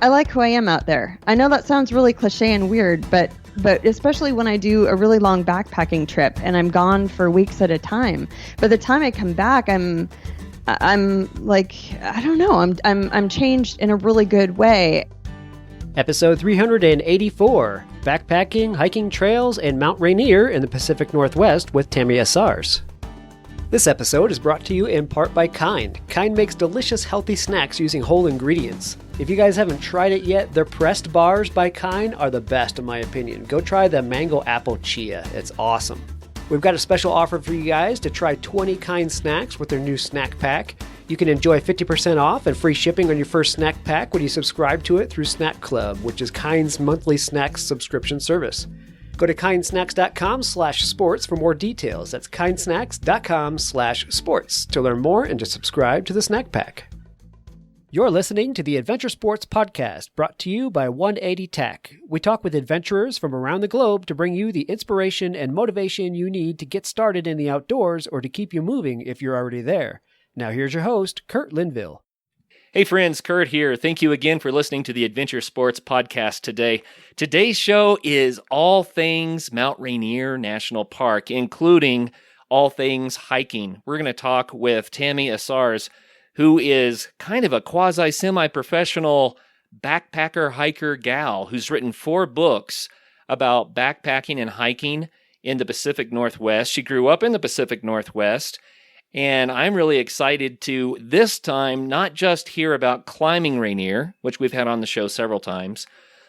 I like who I am out there. I know that sounds really cliche and weird, but especially when I do a really long backpacking trip and I'm gone for weeks at a time. By the time I come back, I'm like, I don't know, I'm changed in a really good way. Episode 384, Backpacking, Hiking Trails, and Mount Rainier in the Pacific Northwest with Tami Asars. This episode is brought to you in part by Kind. Kind makes delicious, healthy snacks using whole ingredients. If you guys haven't tried it yet, their pressed bars by Kind are the best in my opinion. Go try the Mango Apple Chia. It's awesome. We've got a special offer for you guys to try 20 Kind snacks with their new snack pack. You can enjoy 50% off and free shipping on your first snack pack when you subscribe to it through Snack Club, which is Kind's monthly snacks subscription service. Go to kindsnacks.com/sports for more details. That's kindsnacks.com/sports to learn more and to subscribe to the snack pack. You're listening to the Adventure Sports Podcast, brought to you by 180 Tech. We talk with adventurers from around the globe to bring you the inspiration and motivation you need to get started in the outdoors or to keep you moving if you're already there. Now here's your host, Kurt Linville. Hey friends, Kurt here. Thank you again for listening to the Adventure Sports Podcast today. Today's show is all things Mount Rainier National Park, including all things hiking. We're going to talk with Tami Asars, who is kind of a quasi-semi-professional backpacker, hiker gal who's written 4 books about backpacking and hiking in the Pacific Northwest. She grew up in the Pacific Northwest. And I'm really excited to, this time, not just hear about climbing Rainier, which we've had on the show several times,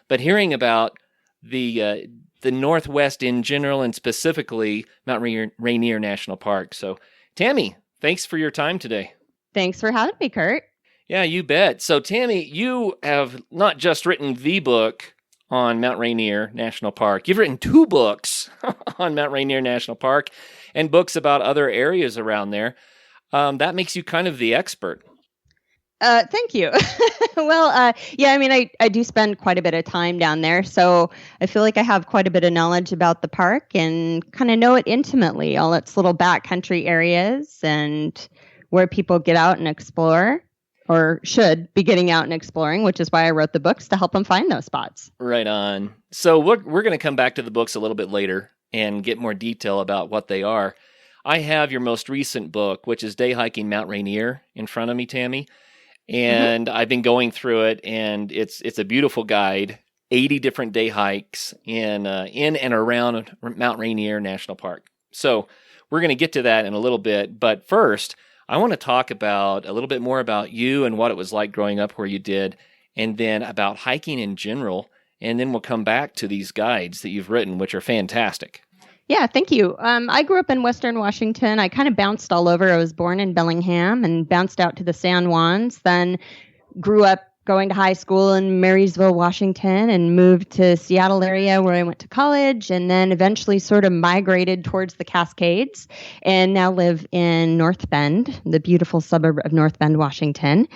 but hearing about the Northwest in general and specifically Mount Rainier National Park. So, Tami, thanks for your time today. Thanks for having me, Kurt. Yeah, you bet. So, Tami, you have not just written the book on Mount Rainier National Park. You've written 2 books on Mount Rainier National Park and books about other areas around there. That makes you kind of the expert. Thank you. Well, yeah, I mean, I do spend quite a bit of time down there, so I feel like I have quite a bit of knowledge about the park and kind of know it intimately, all its little backcountry areas and where people get out and explore, or should be getting out and exploring, which is why I wrote the books, to help them find those spots. Right on. So we're going to come back to the books a little bit later and get more detail about what they are. I have your most recent book, which is Day Hiking Mount Rainier, in front of me, Tami. And I've been going through it, and it's a beautiful guide, 80 different day hikes in and around Mount Rainier National Park. So we're going to get to that in a little bit. But first, I want to talk about a little bit more about you and what it was like growing up where you did, and then about hiking in general. And then we'll come back to these guides that you've written, which are fantastic. Yeah, thank you. I grew up in Western Washington. I kind of bounced all over. I was born in Bellingham and bounced out to the San Juans, then grew up going to high school in Marysville, Washington, and moved to Seattle area where I went to college, and then eventually sort of migrated towards the Cascades and now live in North Bend, the beautiful suburb of North Bend, Washington.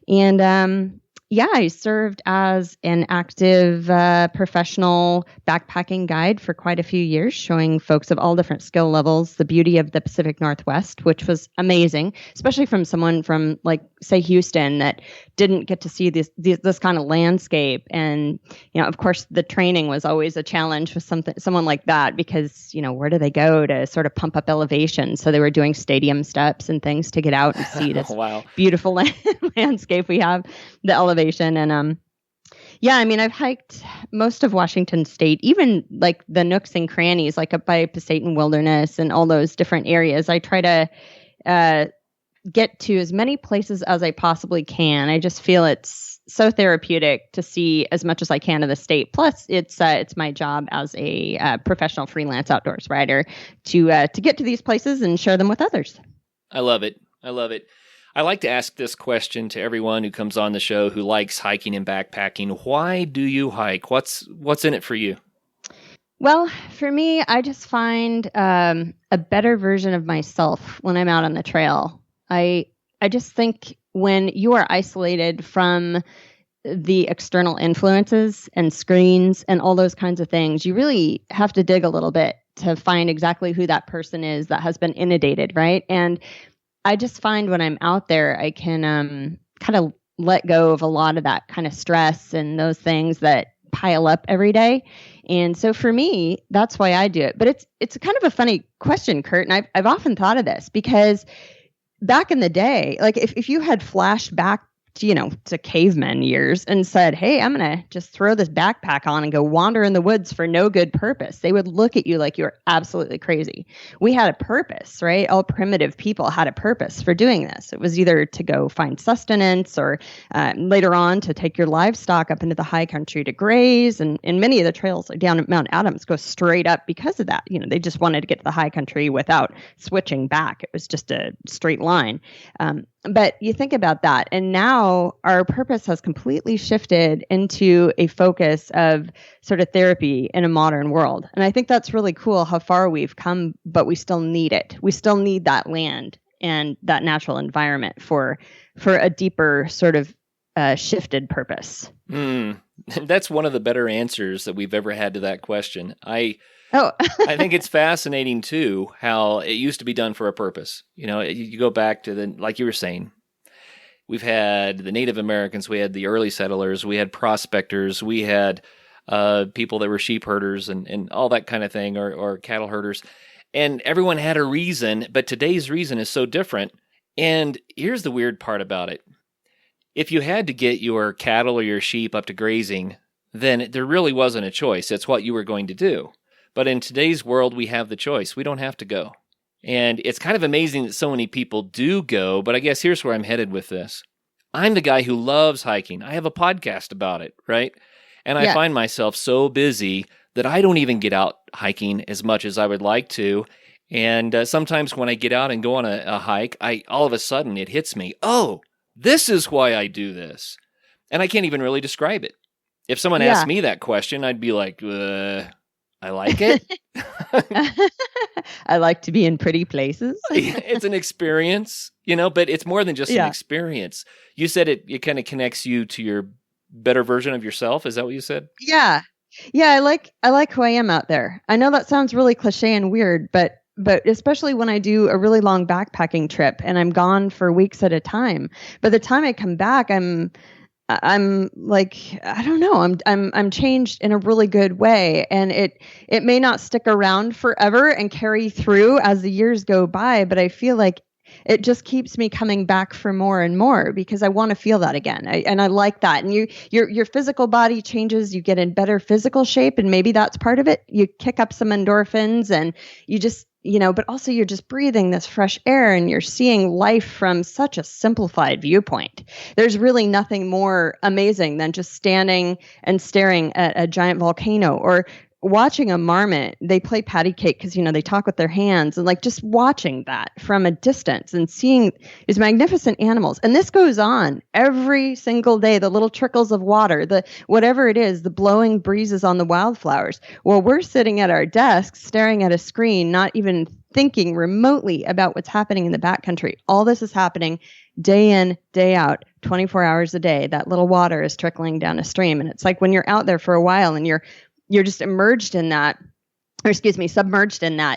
And yeah, I served as an active professional backpacking guide for quite a few years, showing folks of all different skill levels the beauty of the Pacific Northwest, which was amazing, especially from someone from, like, say, Houston, that didn't get to see this kind of landscape. And, you know, of course, the training was always a challenge with someone like that, because, you know, where do they go to sort of pump up elevation? So they were doing stadium steps and things to get out and see this Wow. beautiful landscape we have, the elevation. And yeah, I mean, I've hiked most of Washington State, even like the nooks and crannies, like up by Pasayten Wilderness and all those different areas. I try to get to as many places as I possibly can. I just feel it's so therapeutic to see as much as I can of the state. Plus, it's my job as a professional freelance outdoors writer to get to these places and share them with others. I love it. I love it. I like to ask this question to everyone who comes on the show who likes hiking and backpacking. Why do you hike? What's in it for you? Well, for me, I just find a better version of myself when I'm out on the trail. I just think when you are isolated from the external influences and screens and all those kinds of things, you really have to dig a little bit to find exactly who that person is that has been inundated, right? And I just find when I'm out there, I can kind of let go of a lot of that kind of stress and those things that pile up every day. And so for me, that's why I do it. But it's kind of a funny question, Kurt, and I've often thought of this because back in the day, like if you had flashed back to caveman years and said, hey, I'm going to just throw this backpack on and go wander in the woods for no good purpose, they would look at you like you were absolutely crazy. We had a purpose, right? All primitive people had a purpose for doing this. It was either to go find sustenance or later on to take your livestock up into the high country to graze. And many of the trails like down at Mount Adams go straight up because of that. They just wanted to get to the high country without switching back. It was just a straight line. But you think about that, and now our purpose has completely shifted into a focus of sort of therapy in a modern world. And I think that's really cool how far we've come, but we still need it. We still need that land and that natural environment for a deeper sort of shifted purpose. That's one of the better answers that we've ever had to that question. I think it's fascinating, too, how it used to be done for a purpose. You go back to like you were saying, we've had the Native Americans, we had the early settlers, we had prospectors, we had people that were sheep herders and all that kind of thing, or cattle herders. And everyone had a reason, but today's reason is so different. And here's the weird part about it. If you had to get your cattle or your sheep up to grazing, then there really wasn't a choice. It's what you were going to do. But in today's world, we have the choice. We don't have to go. And it's kind of amazing that so many people do go, but I guess here's where I'm headed with this. I'm the guy who loves hiking. I have a podcast about it, right? And I find myself so busy that I don't even get out hiking as much as I would like to. And sometimes when I get out and go on a hike, all of a sudden it hits me, oh, this is why I do this. And I can't even really describe it. If someone asked me that question, I'd be like, I like it. I like to be in pretty places. It's an experience, but it's more than just an experience. You said it kind of connects you to your better version of yourself. Is that what you said? Yeah. Yeah. I like who I am out there. I know that sounds really cliche and weird, but especially when I do a really long backpacking trip and I'm gone for weeks at a time, by the time I come back, I'm like, I don't know, I'm changed in a really good way. And it may not stick around forever and carry through as the years go by, but I feel like it just keeps me coming back for more and more because I want to feel that again. And I like that. And your physical body changes, you get in better physical shape, and maybe that's part of it. You kick up some endorphins and you just, but also you're just breathing this fresh air and you're seeing life from such a simplified viewpoint. There's really nothing more amazing than just standing and staring at a giant volcano or watching a marmot. They play patty cake because, they talk with their hands, and like just watching that from a distance and seeing these magnificent animals. And this goes on every single day, the little trickles of water, the whatever it is, the blowing breezes on the wildflowers. Well, we're sitting at our desks staring at a screen, not even thinking remotely about what's happening in the backcountry. All this is happening day in, day out, 24 hours a day. That little water is trickling down a stream. And it's like when you're out there for a while and you're just submerged in that,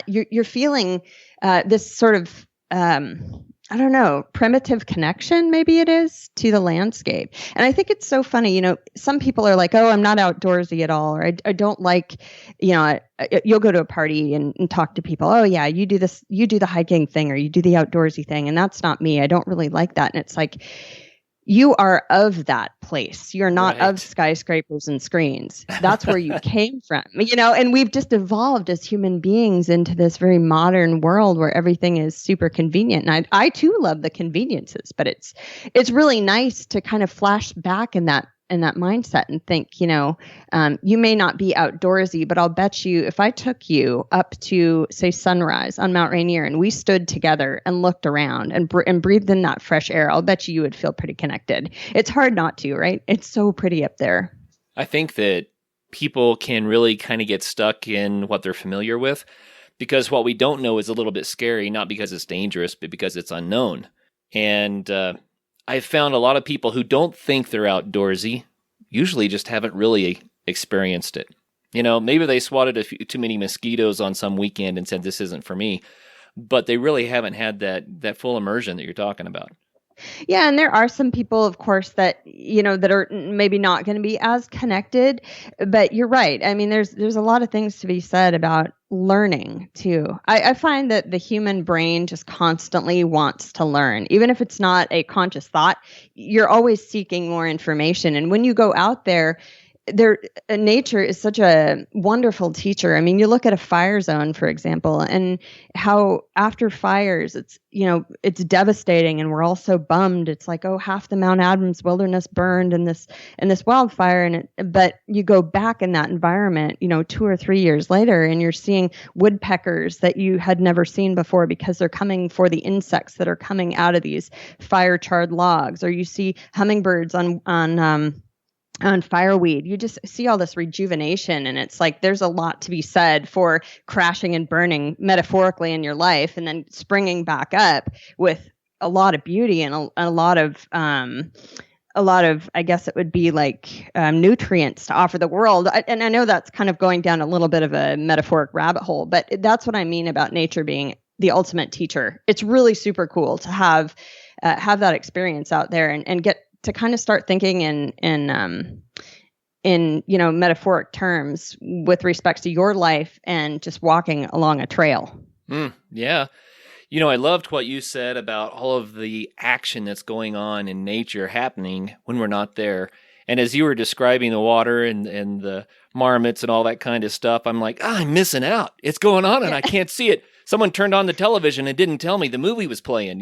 you're feeling this sort of, primitive connection, maybe it is, to the landscape. And I think it's so funny, some people are like, oh, I'm not outdoorsy at all, or I don't like, you'll go to a party and talk to people, oh yeah, you do this, you do the hiking thing, or you do the outdoorsy thing, and that's not me. I don't really like that. And it's like, you are of that place. You're not of skyscrapers and screens. That's where you came from, and we've just evolved as human beings into this very modern world where everything is super convenient. And I too love the conveniences, but it's really nice to kind of flash back in that mindset and think, you may not be outdoorsy, but I'll bet you if I took you up to, say, sunrise on Mount Rainier and we stood together and looked around and breathed in that fresh air, I'll bet you would feel pretty connected. It's hard not to, right? It's so pretty up there. I think that people can really kind of get stuck in what they're familiar with because what we don't know is a little bit scary, not because it's dangerous, but because it's unknown. And I've found a lot of people who don't think they're outdoorsy usually just haven't really experienced it. Maybe they swatted too many mosquitoes on some weekend and said, this isn't for me. But they really haven't had that full immersion that you're talking about. Yeah, and there are some people, of course, that that are maybe not going to be as connected. But you're right. I mean, there's a lot of things to be said about learning too. I find that the human brain just constantly wants to learn, even if it's not a conscious thought. You're always seeking more information, and when you go out there, nature is such a wonderful teacher. I mean, you look at a fire zone, for example, and how after fires, it's devastating, and we're all so bummed. It's like, oh, half the Mount Adams wilderness burned in this wildfire, but you go back in that environment, 2 or 3 years later, and you're seeing woodpeckers that you had never seen before because they're coming for the insects that are coming out of these fire charred logs, or you see hummingbirds on fireweed. You just see all this rejuvenation, and it's like there's a lot to be said for crashing and burning metaphorically in your life and then springing back up with a lot of beauty and a lot of I guess it would be like nutrients to offer the world. And I know that's kind of going down a little bit of a metaphoric rabbit hole, but that's what I mean about nature being the ultimate teacher. It's really super cool to have that experience out there and get to kind of start thinking in metaphoric terms with respects to your life and just walking along a trail. Yeah. I loved what you said about all of the action that's going on in nature happening when we're not there. And as you were describing the water and the marmots and all that kind of stuff, I'm like, I'm missing out. It's going on and I can't see it. Someone turned on the television and didn't tell me the movie was playing,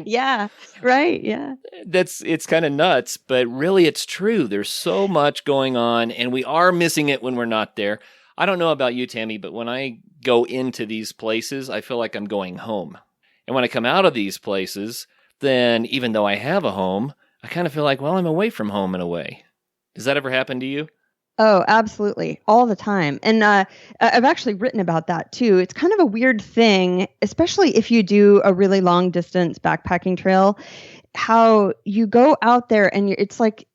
Yeah, right. Yeah. It's kind of nuts, but really it's true. There's so much going on and we are missing it when we're not there. I don't know about you, Tami, but when I go into these places, I feel like I'm going home. And when I come out of these places, then even though I have a home, I kind of feel like, well, I'm away from home in a way. Does that ever happen to you? Oh, absolutely. All the time. And I've actually written about that too. It's kind of a weird thing, especially if you do a really long distance backpacking trail, how you go out there and it's like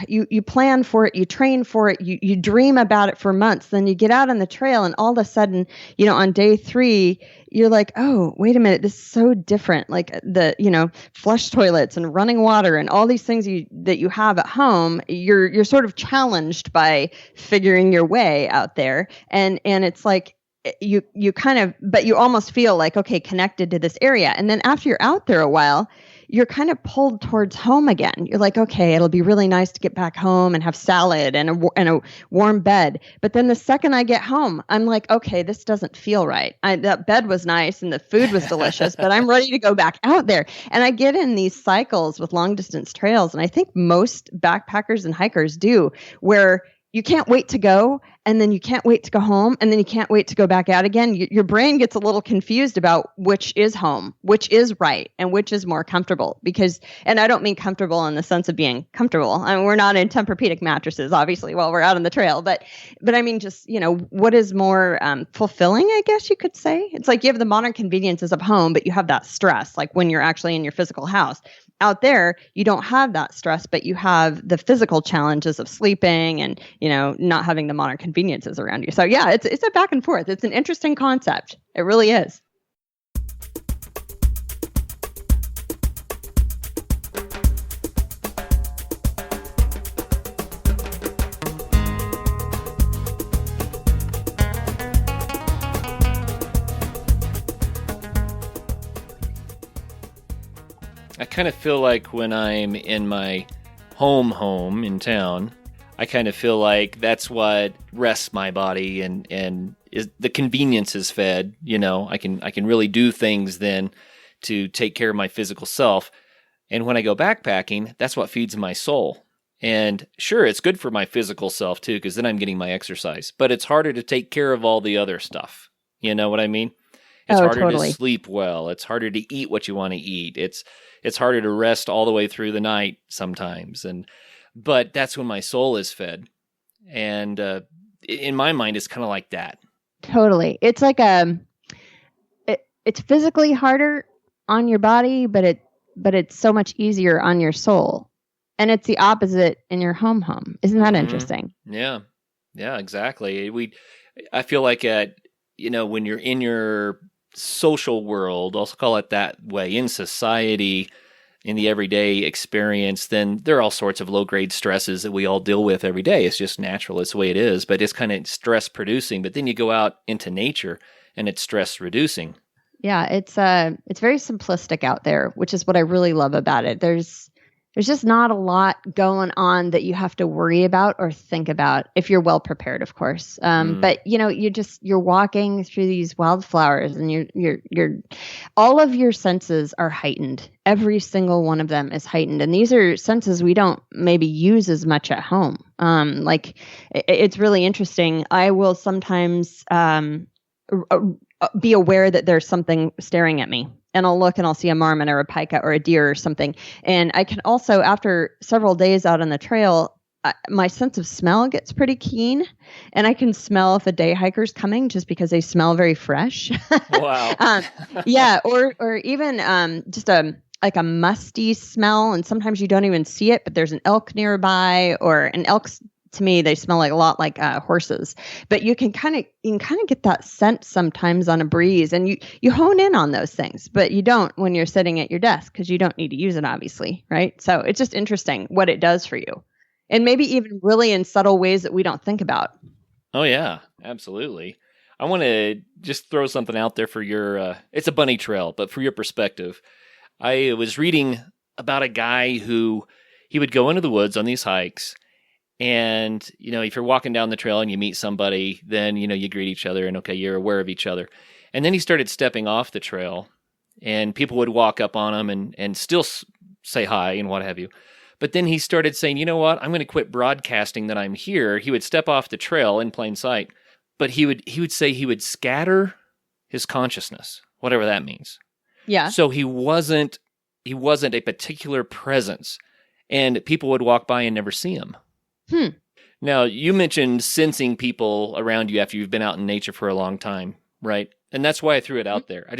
you plan for it, you train for it, you dream about it for months. Then you get out on the trail and all of a sudden, on day 3, you're like, oh, wait a minute, this is so different. Like the, flush toilets and running water and all these things that you have at home, you're sort of challenged by figuring your way out there. And it's like, you kind of, but you almost feel like, okay, connected to this area. And then after you're out there a while, you're kind of pulled towards home again. You're like, okay, it'll be really nice to get back home and have salad and a warm bed. But then the second I get home, I'm like, okay, this doesn't feel right. That bed was nice and the food was delicious, but I'm ready to go back out there. And I get in these cycles with long distance trails. And I think most backpackers and hikers do, where you can't wait to go, and then you can't wait to go home, and then you can't wait to go back out again. Your brain gets a little confused about which is home, which is right, and which is more comfortable. And I don't mean comfortable in the sense of being comfortable. I mean, we're not in Tempur-Pedic mattresses, obviously, while we're out on the trail. But I mean, just, what is more fulfilling, I guess you could say. It's like you have the modern conveniences of home, but you have that stress, like when you're actually in your physical house. Out there, you don't have that stress, but you have the physical challenges of sleeping and, not having the modern conveniences around you. So yeah, it's a back and forth. It's an interesting concept. It really is. I kind of feel like when I'm in my home in town, I kind of feel like that's what rests my body and is the convenience is fed. I can really do things then to take care of my physical self. And when I go backpacking, that's what feeds my soul. And sure, it's good for my physical self too, because then I'm getting my exercise. But it's harder to take care of all the other stuff. You know what I mean? It's harder totally. to sleep well. It's harder to eat what you want to eat. It's harder to rest all the way through the night sometimes. But that's when my soul is fed. And in my mind, it's kind of like that. Totally. It's like it's physically harder on your body, but it's so much easier on your soul. And it's the opposite in your home. Isn't that interesting? Yeah. Yeah, exactly. I feel like when you're in your social world, I'll call it that way, in society, in the everyday experience, then there are all sorts of low-grade stresses that we all deal with every day. It's just natural. It's the way it is, but it's kind of stress-producing. But then you go out into nature, and it's stress-reducing. Yeah, it's very simplistic out there, which is what I really love about it. There's just not a lot going on that you have to worry about or think about if you're well prepared, of course. But you're walking through these wildflowers, and you're all of your senses are heightened. Every single one of them is heightened, and these are senses we don't maybe use as much at home. It's really interesting. I will sometimes be aware that there's something staring at me. And I'll look and I'll see a marmot or a pika or a deer or something. And I can also, after several days out on the trail, my sense of smell gets pretty keen. And I can smell if a day hiker's coming just because they smell very fresh. Wow. Yeah. Or even just a musty smell. And sometimes you don't even see it, but there's an elk nearby, or an elk's, to me, they smell a lot like horses. But you can kind of get that scent sometimes on a breeze, and you hone in on those things, but you don't when you're sitting at your desk because you don't need to use it, obviously, right? So it's just interesting what it does for you, and maybe even really in subtle ways that we don't think about. Oh yeah, absolutely. I want to just throw something out there for your. It's a bunny trail, but for your perspective, I was reading about a guy who he would go into the woods on these hikes. And, if you're walking down the trail and you meet somebody, then, you greet each other and, okay, you're aware of each other. And then he started stepping off the trail, and people would walk up on him and still say hi and what have you. But then he started saying, you know what, I'm going to quit broadcasting that I'm here. He would step off the trail in plain sight, but he would say he would scatter his consciousness, whatever that means. Yeah. So he wasn't a particular presence, and people would walk by and never see him. Now, you mentioned sensing people around you after you've been out in nature for a long time, right? And that's why I threw it out there. I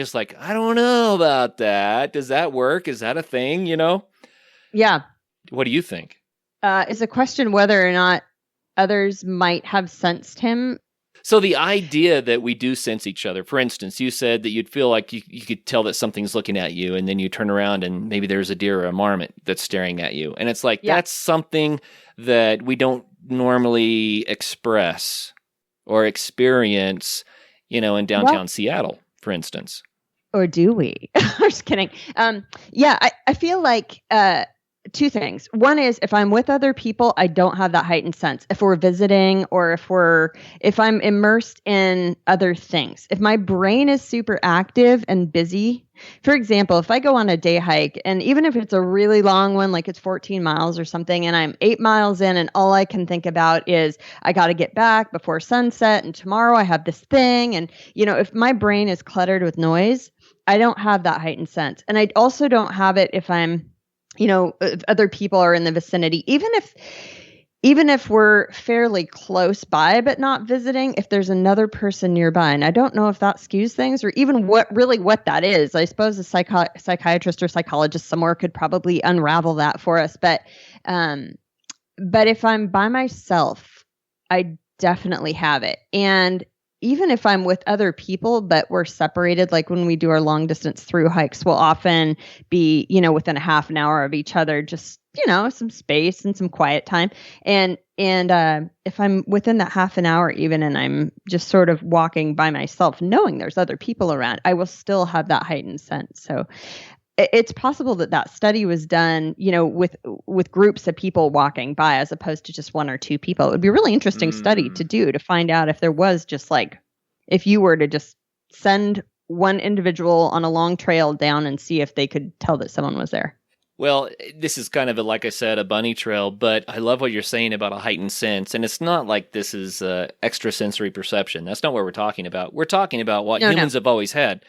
don't know about that. Does that work? Is that a thing, Yeah. What do you think? It's a question whether or not others might have sensed him. So the idea that we do sense each other, for instance, you said that you'd feel like you could tell that something's looking at you, and then you turn around and maybe there's a deer or a marmot that's staring at you. And it's like, that's something that we don't normally express or experience, in downtown Seattle, for instance. Or do we? I'm just kidding. I feel like two things. One is if I'm with other people, I don't have that heightened sense. If we're visiting, or if I'm immersed in other things, if my brain is super active and busy, for example, if I go on a day hike, and even if it's a really long one, like it's 14 miles or something, and I'm 8 miles in, and all I can think about is I got to get back before sunset, and tomorrow I have this thing. And, if my brain is cluttered with noise, I don't have that heightened sense. And I also don't have it if I'm if other people are in the vicinity, even if we're fairly close by but not visiting, if there's another person nearby. And I don't know if that skews things, or even what that is. I suppose a psychiatrist or psychologist somewhere could probably unravel that for us. But if I'm by myself, I definitely have it. And even if I'm with other people, but we're separated, like when we do our long distance through hikes, we'll often be, within a half an hour of each other, just, some space and some quiet time. And if I'm within that half an hour even, and I'm just sort of walking by myself, knowing there's other people around, I will still have that heightened sense. So it's possible that study was done, with groups of people walking by as opposed to just one or two people. It would be a really interesting study to do, to find out if there was just if you were to just send one individual on a long trail down and see if they could tell that someone was there. Well, this is kind of like I said, a bunny trail, but I love what you're saying about a heightened sense. And it's not like this is extrasensory perception. That's not what we're talking about. We're talking about what humans have always had.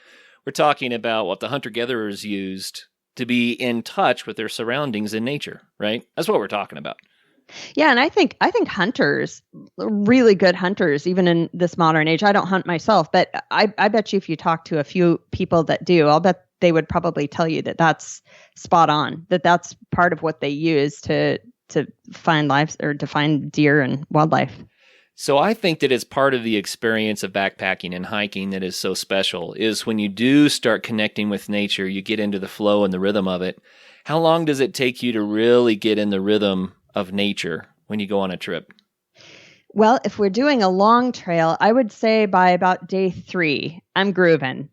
We're talking about what the hunter-gatherers used to be in touch with their surroundings in nature, right? That's what we're talking about. Yeah, and I think hunters, really good hunters, even in this modern age. I don't hunt myself, but I bet you if you talk to a few people that do, I'll bet they would probably tell you that that's spot on, that that's part of what they use to find lives or to find deer and wildlife. So I think that it's part of the experience of backpacking and hiking that is so special is when you do start connecting with nature, you get into the flow and the rhythm of it. How long does it take you to really get in the rhythm of nature when you go on a trip? Well, if we're doing a long trail, I would say by about day 3, I'm grooving.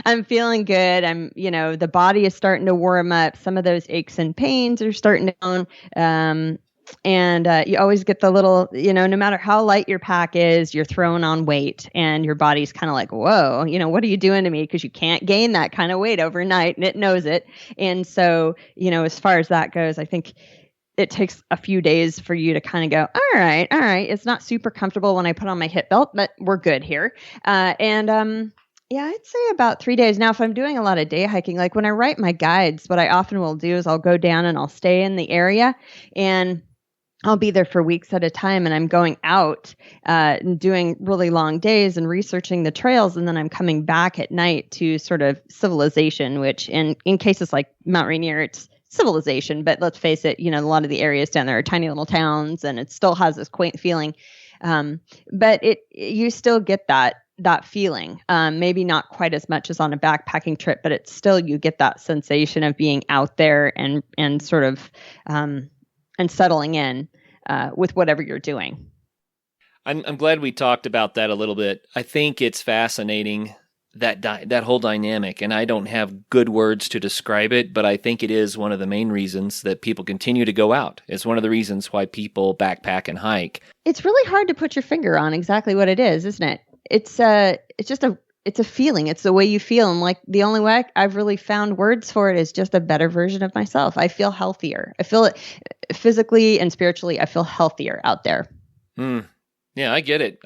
I'm feeling good. The body is starting to warm up. Some of those aches and pains are starting to go on. And you always get the little, no matter how light your pack is, you're throwing on weight and your body's kind of like, whoa, what are you doing to me? Because you can't gain that kind of weight overnight and it knows it. And so, as far as that goes, I think it takes a few days for you to kind of go, all right. It's not super comfortable when I put on my hip belt, but we're good here. Yeah, I'd say about 3 days. Now, if I'm doing a lot of day hiking, like when I write my guides, what I often will do is I'll go down and I'll stay in the area and I'll be there for weeks at a time, and I'm going out and doing really long days and researching the trails, and then I'm coming back at night to sort of civilization, which in cases like Mount Rainier, it's civilization, but let's face it, a lot of the areas down there are tiny little towns, and it still has this quaint feeling. But you still get that feeling, maybe not quite as much as on a backpacking trip, but it's still, you get that sensation of being out there and sort of and settling in with whatever you're doing. I'm glad we talked about that a little bit. I think it's fascinating, that whole dynamic, and I don't have good words to describe it, but I think it is one of the main reasons that people continue to go out. It's one of the reasons why people backpack and hike. It's really hard to put your finger on exactly what it is, isn't it? It's a feeling. It's the way you feel. And like the only way I've really found words for it is just a better version of myself. I feel healthier. I feel it physically and spiritually. I feel healthier out there. Yeah, I get it.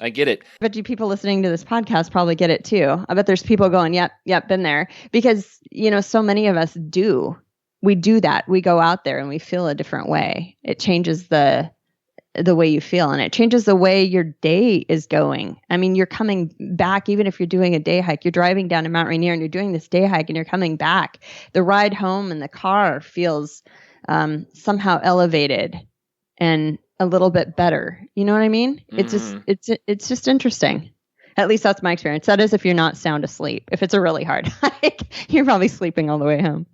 But you people listening to this podcast probably get it too. I bet there's people going, yep, been there. Because, so many of us do. We do that. We go out there and we feel a different way. It changes the way you feel, and it changes the way your day is going. I mean, you're coming back, even if you're doing a day hike, you're driving down to Mount Rainier and you're doing this day hike and you're coming back. The ride home in the car feels somehow elevated and a little bit better. You know what I mean? Mm-hmm. It's just interesting. At least that's my experience. That is if you're not sound asleep. If it's a really hard hike, you're probably sleeping all the way home.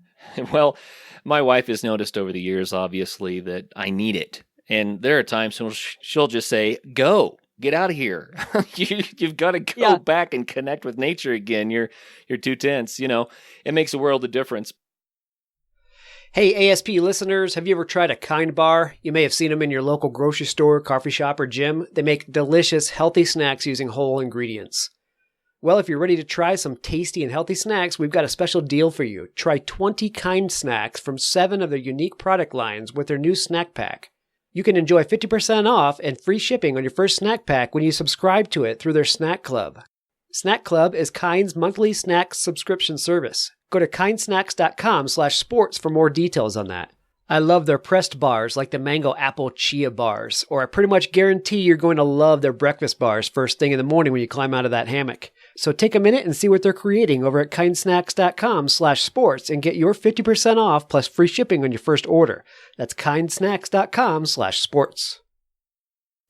Well, my wife has noticed over the years, obviously, that I need it. And there are times when she'll just say, go, get out of here. You've got to go back and connect with nature again. You're too tense. It makes a world of difference. Hey, ASP listeners, have you ever tried a Kind bar? You may have seen them in your local grocery store, coffee shop, or gym. They make delicious, healthy snacks using whole ingredients. Well, if you're ready to try some tasty and healthy snacks, we've got a special deal for you. Try 20 Kind snacks from 7 of their unique product lines with their new snack pack. You can enjoy 50% off and free shipping on your first snack pack when you subscribe to it through their Snack Club. Snack Club is Kind's monthly snack subscription service. Go to kindsnacks.com/sports for more details on that. I love their pressed bars like the Mango Apple Chia bars, or I pretty much guarantee you're going to love their breakfast bars first thing in the morning when you climb out of that hammock. So take a minute and see what they're creating over at kindsnacks.com/sports and get your 50% off plus free shipping on your first order. That's kindsnacks.com/sports.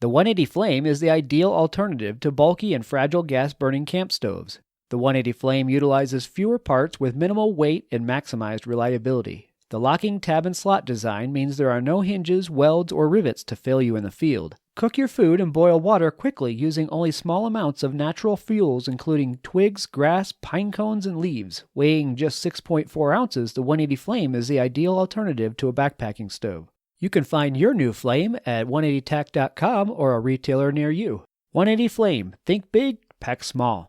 The 180 Flame is the ideal alternative to bulky and fragile gas-burning camp stoves. The 180 Flame utilizes fewer parts with minimal weight and maximized reliability. The locking tab and slot design means there are no hinges, welds, or rivets to fail you in the field. Cook your food and boil water quickly using only small amounts of natural fuels including twigs, grass, pine cones, and leaves. Weighing just 6.4 ounces, the 180 Flame is the ideal alternative to a backpacking stove. You can find your new Flame at 180tac.com or a retailer near you. 180 Flame. Think big, pack small.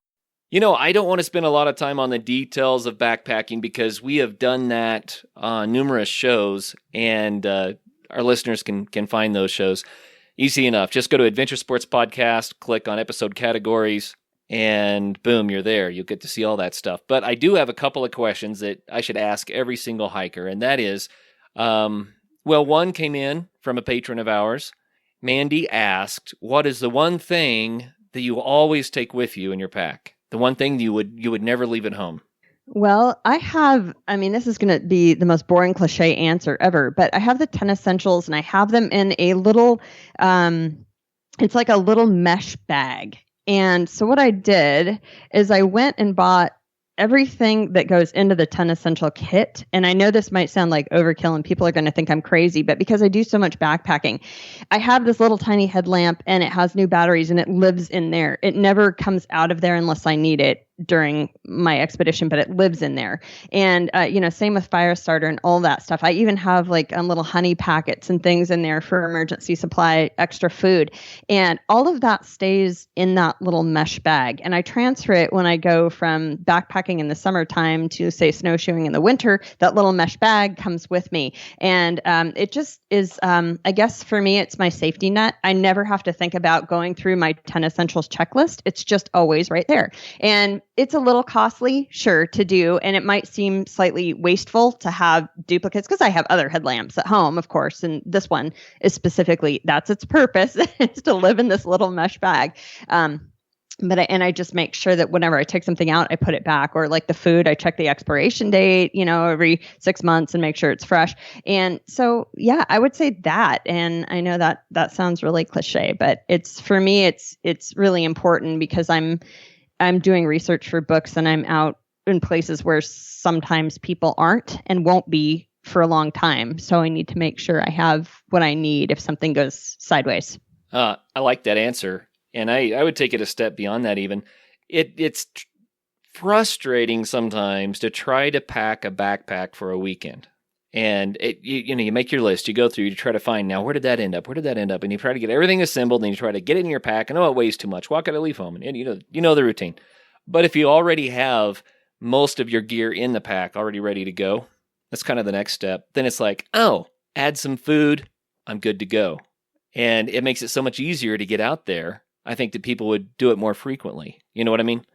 I don't want to spend a lot of time on the details of backpacking because we have done that on numerous shows, and our listeners can find those shows easy enough. Just go to Adventure Sports Podcast, click on episode categories, and boom, you're there. You'll get to see all that stuff. But I do have a couple of questions that I should ask every single hiker, and that is, one came in from a patron of ours. Mandy asked, what is the one thing that you always take with you in your pack? The one thing you would never leave at home? Well, this is going to be the most boring cliche answer ever, but I have the 10 essentials and I have them in a little it's like a little mesh bag. And so what I did is I went and bought everything that goes into the 10 essential kit. And I know this might sound like overkill and people are going to think I'm crazy, but because I do so much backpacking, I have this little tiny headlamp and it has new batteries and it lives in there. It never comes out of there unless I need it during my expedition, but it lives in there. And, same with fire starter and all that stuff. I even have like little honey packets and things in there for emergency supply, extra food. And all of that stays in that little mesh bag. And I transfer it when I go from backpacking in the summertime to, say, snowshoeing in the winter. That little mesh bag comes with me. And it just is, I guess for me, it's my safety net. I never have to think about going through my 10 essentials checklist. It's just always right there. And it's a little costly, sure, to do, and it might seem slightly wasteful to have duplicates because I have other headlamps at home, of course, and this one is specifically, that's its purpose, is to live in this little mesh bag. But I just make sure that whenever I take something out, I put it back. Or like the food, I check the expiration date, every 6 months and make sure it's fresh. And so, yeah, I would say that. And I know that sounds really cliche, but for me, it's really important because I'm doing research for books and I'm out in places where sometimes people aren't and won't be for a long time. So I need to make sure I have what I need if something goes sideways. I like that answer. And I would take it a step beyond that even. It's frustrating sometimes to try to pack a backpack for a weekend. And you make your list, you go through, you try to find, now where did that end up? Where did that end up? And you try to get everything assembled and you try to get it in your pack. And it weighs too much. What could I leave home? And you know the routine. But if you already have most of your gear in the pack already ready to go, that's kind of the next step. Then it's like, add some food, I'm good to go. And it makes it so much easier to get out there. I think that people would do it more frequently. You know what I mean?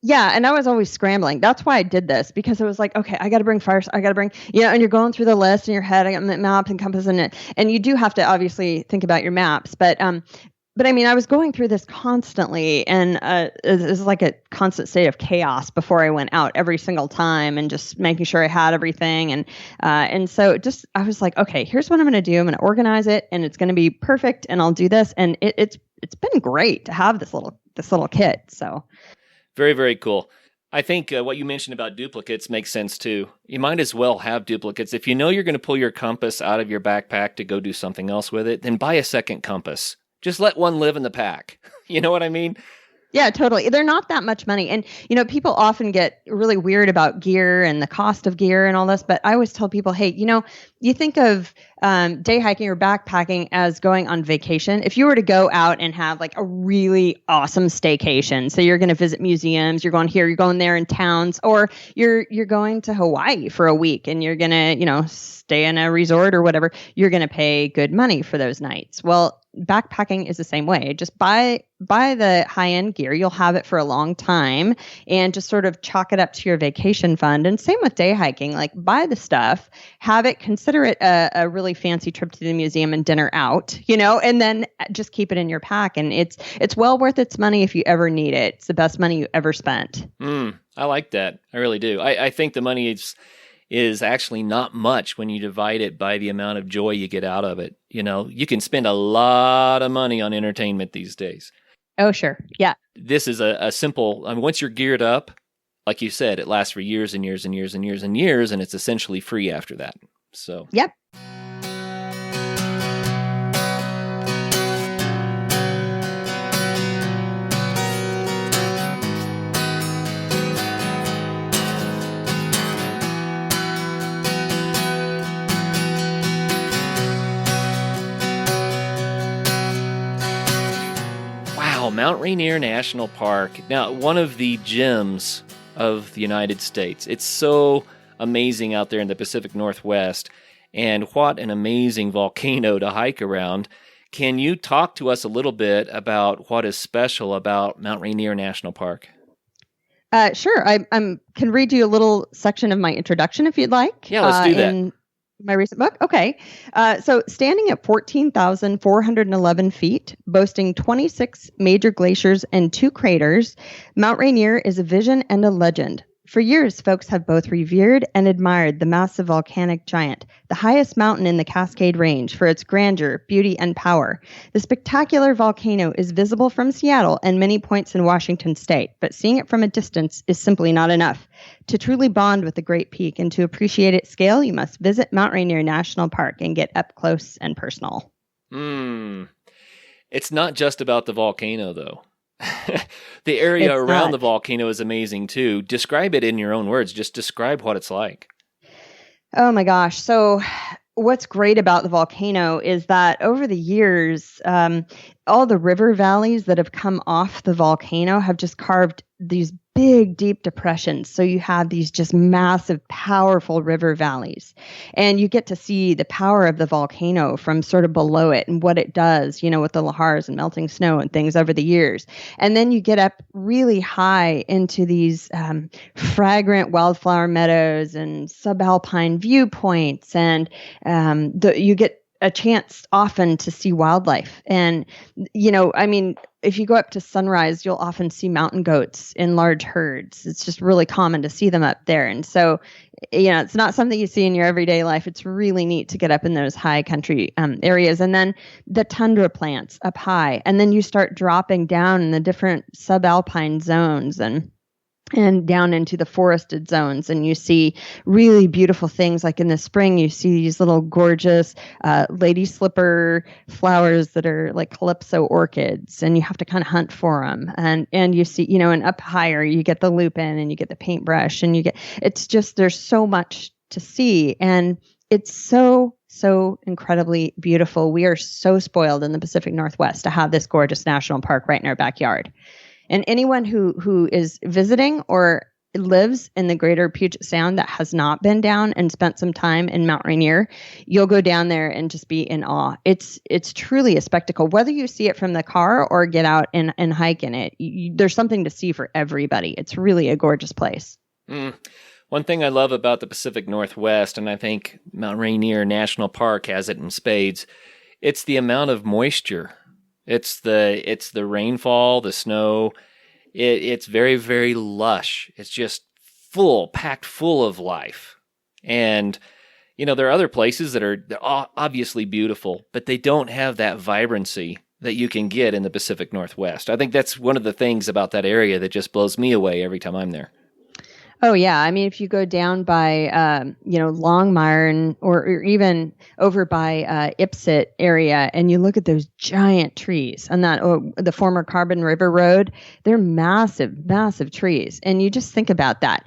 Yeah. And I was always scrambling. That's why I did this, because it was like, okay, I got to bring fire. I got to bring, and you're going through the list in your head. I got maps and compass in it. And you do have to obviously think about your maps. But I mean, I was going through this constantly, and it was like a constant state of chaos before I went out every single time, and just making sure I had everything. And so I was like, okay, here's what I'm going to do. I'm going to organize it, and it's going to be perfect, and I'll do this. And it's been great to have this little kit. So very, very cool. I think what you mentioned about duplicates makes sense too. You might as well have duplicates. If you know you're going to pull your compass out of your backpack to go do something else with it, then buy a second compass. Just let one live in the pack. You know what I mean? Yeah, totally. They're not that much money. And, people often get really weird about gear and the cost of gear and all this. But I always tell people, hey, you think of day hiking or backpacking as going on vacation. If you were to go out and have like a really awesome staycation, so you're going to visit museums, you're going here, you're going there in towns, or you're going to Hawaii for a week and you're going to, stay in a resort or whatever, you're going to pay good money for those nights. Well, backpacking is the same way. Just buy the high-end gear. You'll have it for a long time and just sort of chalk it up to your vacation fund. And same with day hiking, like buy the stuff, have it, consider it a really fancy trip to the museum and dinner out, and then just keep it in your pack. And it's well worth its money if you ever need it. It's the best money you ever spent. I like that. I really do. I think the money is actually not much when you divide it by the amount of joy you get out of it. You can spend a lot of money on entertainment these days. Oh, sure. Yeah. This is a simple, once you're geared up, like you said, it lasts for years and years and years and years and years, and it's essentially free after that. So. Yep. Mount Raineer National Park. Now, one of the gems of the United States. It's so amazing out there in the Pacific Northwest, and what an amazing volcano to hike around. Can you talk to us a little bit about what is special about Mount Raineer National Park? Sure. I can read you a little section of my introduction if you'd like. Yeah, let's do that. In my recent book. Okay. So standing at 14,411 feet, boasting 26 major glaciers and 2 craters, Mount Rainier is a vision and a legend. For years, folks have both revered and admired the massive volcanic giant, the highest mountain in the Cascade Range, for its grandeur, beauty, and power. The spectacular volcano is visible from Seattle and many points in Washington state, but seeing it from a distance is simply not enough. To truly bond with the Great Peak and to appreciate its scale, you must visit Mount Rainier National Park and get up close and personal. It's not just about the volcano, though. The area around the volcano is amazing too. Describe it in your own words. Just describe what it's like. Oh my gosh. So what's great about the volcano is that over the years, all the river valleys that have come off the volcano have just carved these big, deep depressions. So you have these just massive, powerful river valleys. And you get to see the power of the volcano from sort of below it and what it does, with the lahars and melting snow and things over the years. And then you get up really high into these fragrant wildflower meadows and subalpine viewpoints. And you get a chance often to see wildlife. And, if you go up to Sunrise, you'll often see mountain goats in large herds. It's just really common to see them up there. And so, it's not something you see in your everyday life. It's really neat to get up in those high country areas. And then the tundra plants up high. And then you start dropping down in the different subalpine zones and down into the forested zones, and you see really beautiful things. Like in the spring, you see these little gorgeous lady slipper flowers that are like calypso orchids, and you have to kind of hunt for them. And you see, and up higher, you get the lupin and you get the paintbrush, and it's just, there's so much to see, and it's so incredibly beautiful. We are so spoiled in the Pacific Northwest to have this gorgeous national park right in our backyard. And anyone who is visiting or lives in the greater Puget Sound that has not been down and spent some time in Mount Rainier, you'll go down there and just be in awe. It's truly a spectacle. Whether you see it from the car or get out and hike in it, there's something to see for everybody. It's really a gorgeous place. One thing I love about the Pacific Northwest, and I think Mount Rainier National Park has it in spades, it's the amount of moisture. It's the rainfall, the snow. It's very, very lush. It's just packed full of life. And, there are other places that are obviously beautiful, but they don't have that vibrancy that you can get in the Pacific Northwest. I think that's one of the things about that area that just blows me away every time I'm there. Oh, yeah. I mean, if you go down by, Longmire or even over by Ipsit area, and you look at those giant trees on the former Carbon River Road, they're massive, massive trees. And you just think about that.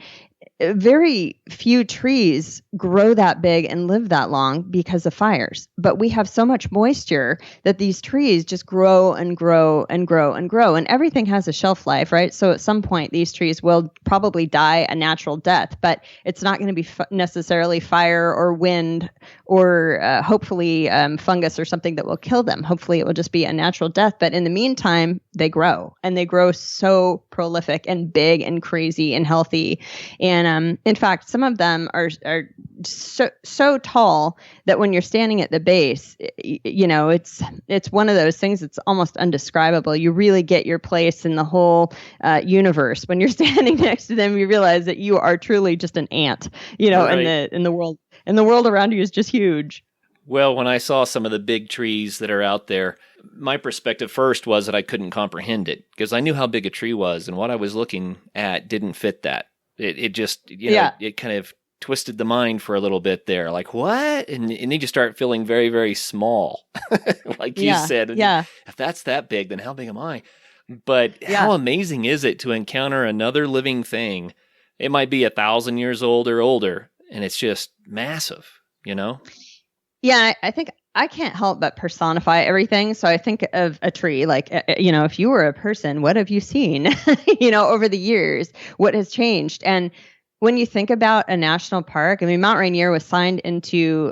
Very few trees grow that big and live that long because of fires. But we have so much moisture that these trees just grow and grow and grow and grow. And everything has a shelf life, right? So at some point, these trees will probably die a natural death, but it's not going to be necessarily fire or wind or hopefully fungus or something that will kill them. Hopefully it will just be a natural death. But in the meantime, they grow, and they grow so prolific and big and crazy and healthy. And in fact, some of them are so tall that when you're standing at the base, it's one of those things that's almost undescribable. You really get your place in the whole universe when you're standing next to them. You realize that you are truly just an ant, right. in the world, and the world around you is just huge. Well, when I saw some of the big trees that are out there, my perspective first was that I couldn't comprehend it because I knew how big a tree was, and what I was looking at didn't fit that. It just, it kind of twisted the mind for a little bit there. Like, what? And you just start feeling very, very small, like you said. Yeah. If that's that big, then how big am I? But how amazing is it to encounter another living thing? It might be 1,000 years old or older, and it's just massive, Yeah, I think I can't help but personify everything. So I think of a tree, like, if you were a person, what have you seen, over the years? What has changed? And when you think about a national park, I mean, Mount Rainier was signed into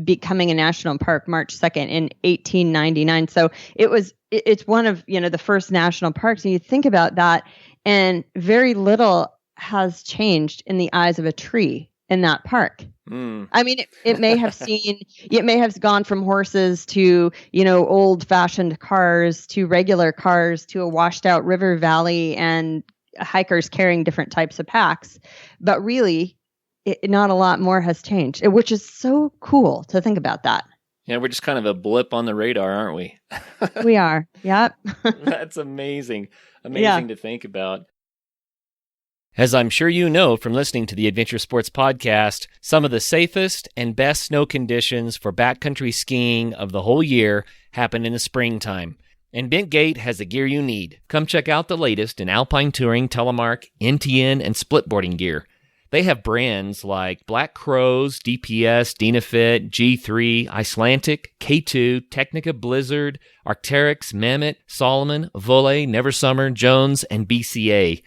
becoming a national park March 2nd in 1899. So it's one of, the first national parks. And you think about that, and very little has changed in the eyes of a tree in that park. I mean, it may have gone from horses to, old fashioned cars to regular cars to a washed out river valley and hikers carrying different types of packs, but really, not a lot more has changed, which is so cool to think about that. Yeah, we're just kind of a blip on the radar, aren't we? We are. Yep. That's amazing. Yeah. To think about. As I'm sure you know from listening to the Adventure Sports Podcast, some of the safest and best snow conditions for backcountry skiing of the whole year happen in the springtime. And Bentgate has the gear you need. Come check out the latest in alpine touring, telemark, NTN, and splitboarding gear. They have brands like Black Crows, DPS, Dynafit, G3, Icelantic, K2, Technica Blizzard, Arc'teryx, Mammoth, Solomon, Volley, Neversummer, Jones, and BCA.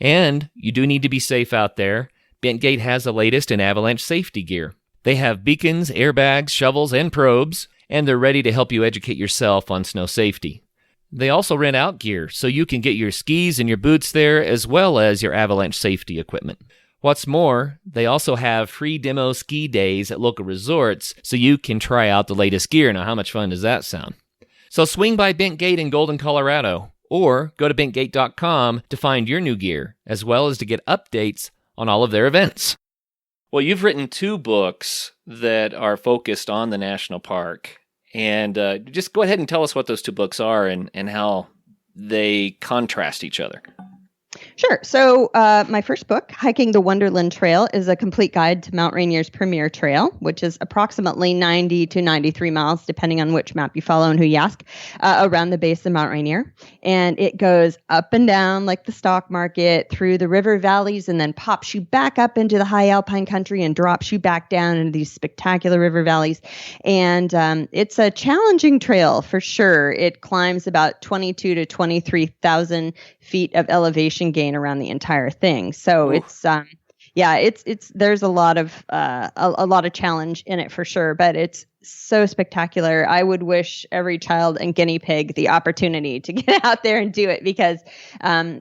And you do need to be safe out there. Bentgate has the latest in avalanche safety gear. They have beacons, airbags, shovels, and probes, and they're ready to help you educate yourself on snow safety. They also rent out gear, so you can get your skis and your boots there, as well as your avalanche safety equipment. What's more, they also have free demo ski days at local resorts, so you can try out the latest gear. Now, how much fun does that sound? So swing by Bentgate in Golden, Colorado, or go to bentgate.com to find your new gear, as well as to get updates on all of their events. Well, you've written 2 books that are focused on the national park. And just go ahead and tell us what those 2 books are and how they contrast each other. Sure. So my first book, Hiking the Wonderland Trail, is a complete guide to Mount Rainier's premier trail, which is approximately 90 to 93 miles, depending on which map you follow and who you ask, around the base of Mount Rainier. And it goes up and down like the stock market, through the river valleys, and then pops you back up into the high alpine country and drops you back down into these spectacular river valleys. And it's a challenging trail for sure. It climbs about 22 to 23,000 feet of elevation gain around the entire thing. So it's there's a lot of challenge in it for sure, but it's so spectacular. I would wish every child and guinea pig the opportunity to get out there and do it, because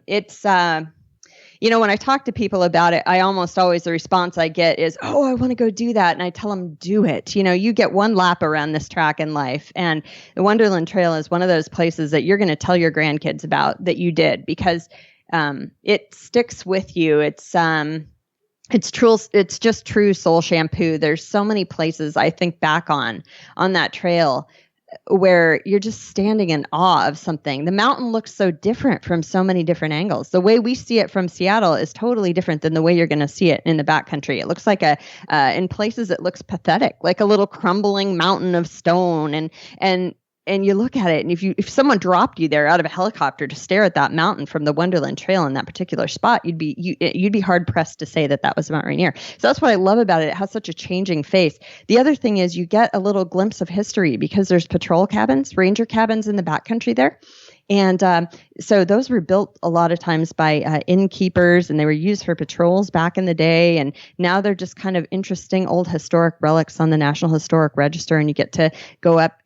it's when I talk to people about it, I almost always, the response I get is, "Oh, I want to go do that." And I tell them, do it. You get one lap around this track in life. And the Wonderland Trail is one of those places that you're going to tell your grandkids about that you did, because it sticks with you. It's just true soul shampoo. There's so many places I think back on that trail where you're just standing in awe of something. The mountain looks so different from so many different angles. The way we see it from Seattle is totally different than the way you're going to see it in the backcountry. It looks like in places it looks pathetic, like a little crumbling mountain of stone. And you look at it, and if someone dropped you there out of a helicopter to stare at that mountain from the Wonderland Trail in that particular spot, you'd be hard pressed to say that was Mount Rainier. So that's what I love about it. It has such a changing face. The other thing is you get a little glimpse of history, because there's patrol cabins, ranger cabins in the backcountry there. And so those were built a lot of times by innkeepers, and they were used for patrols back in the day. And now they're just kind of interesting old historic relics on the National Historic Register. And you get to go up,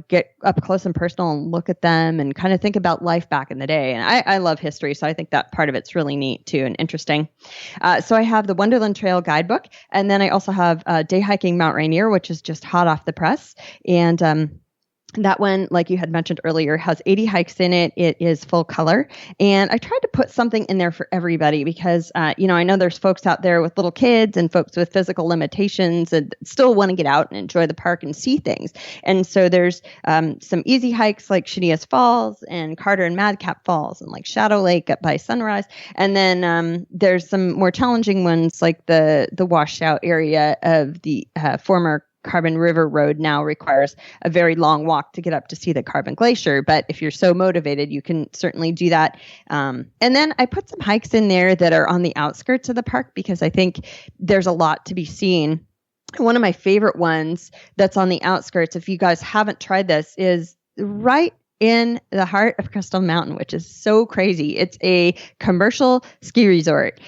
get up close and personal and look at them and kind of think about life back in the day. And I love history, so I think that part of it's really neat too and interesting. So I have the Wonderland Trail guidebook, and then I also have Day Hiking Mount Rainier, which is just hot off the press. And that one, like you had mentioned earlier, has 80 hikes in it. It is full color. And I tried to put something in there for everybody because, I know there's folks out there with little kids and folks with physical limitations that still want to get out and enjoy the park and see things. And so there's some easy hikes like Shinias Falls and Carter and Madcap Falls and like Shadow Lake up by Sunrise. And then there's some more challenging ones like the washed out area of the former Carbon River Road now requires a very long walk to get up to see the Carbon Glacier. But if you're so motivated, you can certainly do that. And then I put some hikes in there that are on the outskirts of the park because I think there's a lot to be seen. One of my favorite ones that's on the outskirts, if you guys haven't tried this, is right in the heart of Crystal Mountain, which is so crazy. It's a commercial ski resort.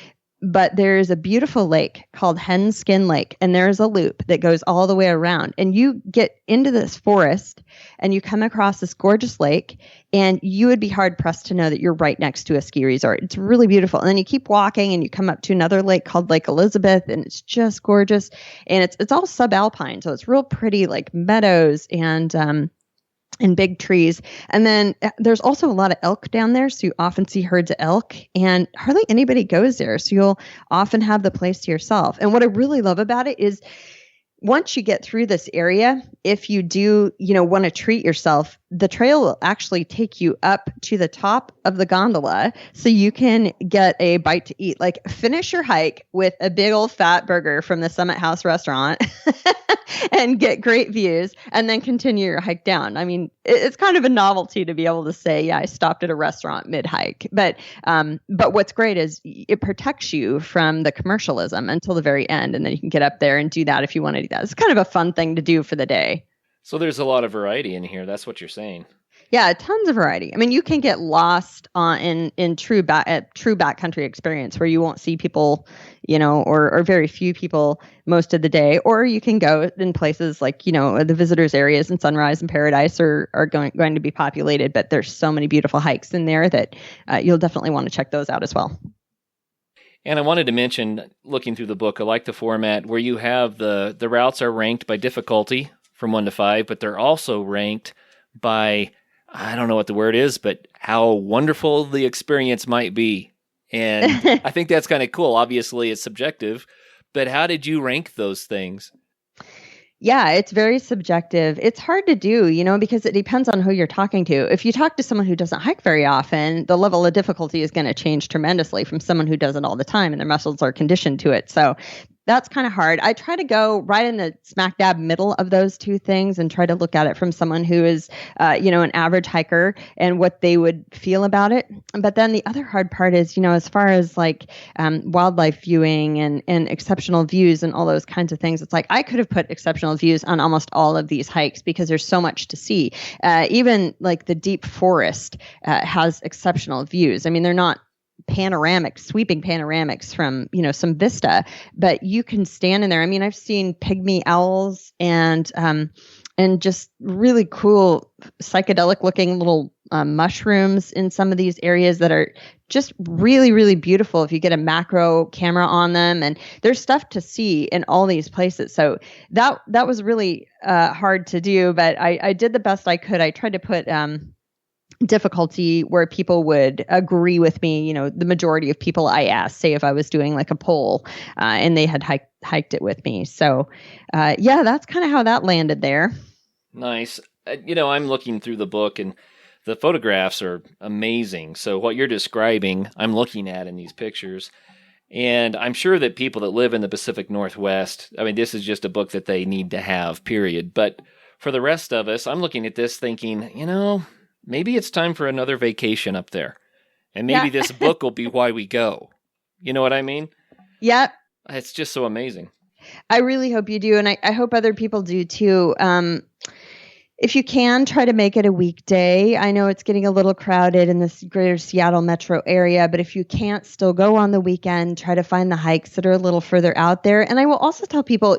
But there's a beautiful lake called Hen Skin Lake, and there's a loop that goes all the way around. And you get into this forest, and you come across this gorgeous lake, and you would be hard-pressed to know that you're right next to a ski resort. It's really beautiful. And then you keep walking, and you come up to another lake called Lake Elizabeth, and it's just gorgeous. And it's all subalpine, so it's real pretty, like meadows and and big trees. And then there's also a lot of elk down there. So you often see herds of elk, and hardly anybody goes there. So you'll often have the place to yourself. And what I really love about it is once you get through this area, if you do, want to treat yourself, the trail will actually take you up to the top of the gondola so you can get a bite to eat. Like, finish your hike with a big old fat burger from the Summit House restaurant and get great views, and then continue your hike down. I mean, it's kind of a novelty to be able to say, yeah, I stopped at a restaurant mid-hike. But what's great is it protects you from the commercialism until the very end, and then you can get up there and do that if you want to do that. It's kind of a fun thing to do for the day. So there's a lot of variety in here. That's what you're saying. Yeah, tons of variety. I mean, you can get lost in true backcountry experience where you won't see people, or very few people most of the day. Or you can go in places like, the visitors areas in Sunrise and Paradise are going to be populated, but there's so many beautiful hikes in there that you'll definitely want to check those out as well. And I wanted to mention, looking through the book, I like the format where you have the routes are ranked by difficulty from 1 to 5, but they're also ranked by, I don't know what the word is, but how wonderful the experience might be. And I think that's kind of cool. Obviously, it's subjective, but how did you rank those things? Yeah, it's very subjective. It's hard to do, because it depends on who you're talking to. If you talk to someone who doesn't hike very often, the level of difficulty is going to change tremendously from someone who does it all the time and their muscles are conditioned to it. So that's kind of hard. I try to go right in the smack dab middle of those two things and try to look at it from someone who is, an average hiker and what they would feel about it. But then the other hard part is, as far as like wildlife viewing and exceptional views and all those kinds of things, it's like I could have put exceptional views on almost all of these hikes because there's so much to see. Even like the deep forest has exceptional views. I mean, they're not sweeping panoramics from, some vista, but you can stand in there. I mean, I've seen pygmy owls and just really cool psychedelic looking little mushrooms in some of these areas that are just really, really beautiful if you get a macro camera on them. And there's stuff to see in all these places. So that was really hard to do, but I did the best I could. I tried to put difficulty where people would agree with me. The majority of people I asked, say if I was doing like a poll and they had hiked it with me. So that's kind of how that landed there. Nice. I'm looking through the book and the photographs are amazing. So what you're describing, I'm looking at in these pictures. And I'm sure that people that live in the Pacific Northwest, I mean, this is just a book that they need to have, period. But for the rest of us, I'm looking at this thinking, maybe it's time for another vacation up there. And maybe this book will be why we go. You know what I mean? Yep. It's just so amazing. I really hope you do. And I hope other people do too. If you can, try to make it a weekday. I know it's getting a little crowded in this greater Seattle metro area, but if you can't, still go on the weekend, try to find the hikes that are a little further out there. And I will also tell people,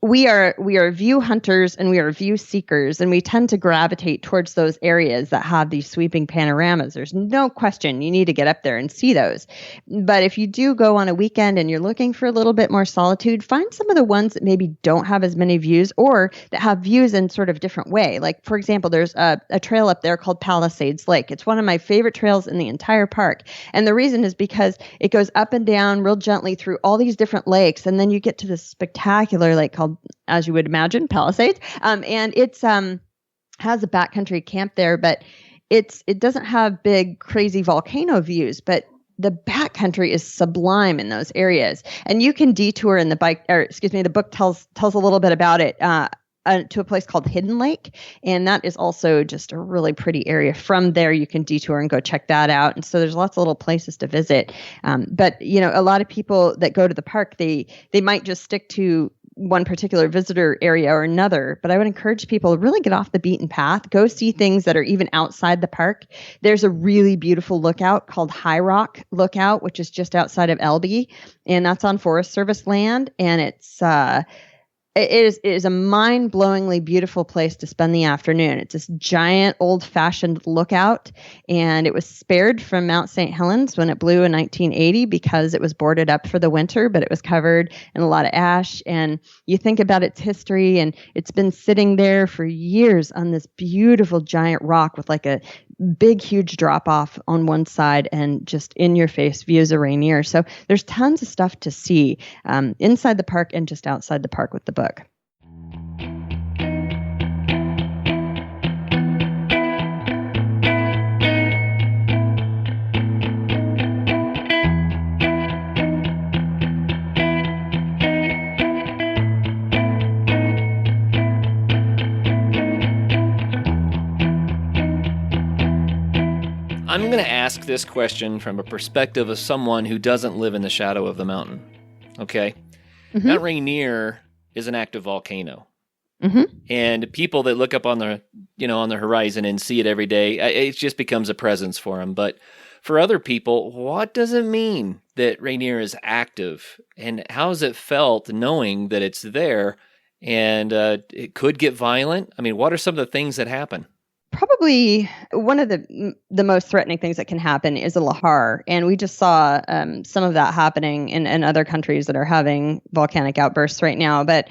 we are view hunters and we are view seekers, and we tend to gravitate towards those areas that have these sweeping panoramas. There's no question you need to get up there and see those. But if you do go on a weekend and you're looking for a little bit more solitude, find some of the ones that maybe don't have as many views or that have views in sort of different way. Like, for example, there's a trail up there called Palisades Lake. It's one of my favorite trails in the entire park. And the reason is because it goes up and down real gently through all these different lakes. And then you get to this spectacular lake called, as you would imagine, Palisades. And it's has a backcountry camp there, but it doesn't have big, crazy volcano views, but the backcountry is sublime in those areas. And you can detour in the book tells a little bit about it, to a place called Hidden Lake. And that is also just a really pretty area. From there, you can detour and go check that out. And so there's lots of little places to visit. But a lot of people that go to the park, they might just stick to one particular visitor area or another. But I would encourage people to really get off the beaten path, go see things that are even outside the park. There's a really beautiful lookout called High Rock Lookout, which is just outside of Elbe. And that's on Forest Service land. And it's, It is a mind-blowingly beautiful place to spend the afternoon. It's this giant old-fashioned lookout, and it was spared from Mount St. Helens when it blew in 1980 because it was boarded up for the winter, but it was covered in a lot of ash. And you think about its history, and it's been sitting there for years on this beautiful giant rock with like a big, huge drop-off on one side and just in-your-face views of Raineer. So there's tons of stuff to see inside the park and just outside the park with the book. I'm going to ask this question from a perspective of someone who doesn't live in the shadow of the mountain. Okay? Mm-hmm. Mount Rainier is an active volcano. Mm-hmm. And people that look up on the, on the horizon and see it every day, it just becomes a presence for them. But for other people, what does it mean that Rainier is active? And how has it felt knowing that it's there and it could get violent? I mean, what are some of the things that happen? Probably one of the most threatening things that can happen is a lahar. And we just saw some of that happening in other countries that are having volcanic outbursts right now. But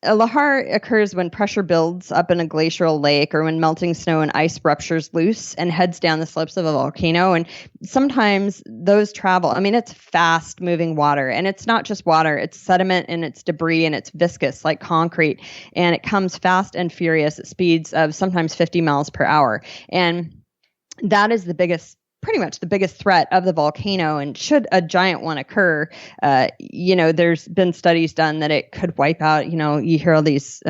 a lahar occurs when pressure builds up in a glacial lake or when melting snow and ice ruptures loose and heads down the slopes of a volcano. And sometimes those travel. I mean, it's fast moving water, and it's not just water. It's sediment and it's debris and it's viscous like concrete. And it comes fast and furious at speeds of sometimes 50 miles per hour. And that is pretty much the biggest threat of the volcano. And should a giant one occur, there's been studies done that it could wipe out, you hear all these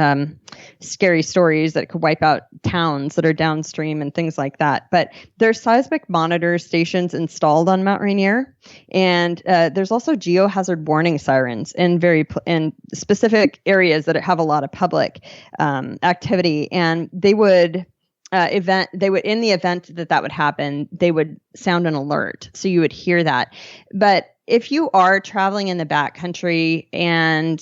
scary stories that it could wipe out towns that are downstream and things like that. But there's seismic monitor stations installed on Mount Rainier. And there's also geohazard warning sirens in specific areas that have a lot of public activity. And they would in the event that would happen, they would sound an alert. So you would hear that. But if you are traveling in the backcountry and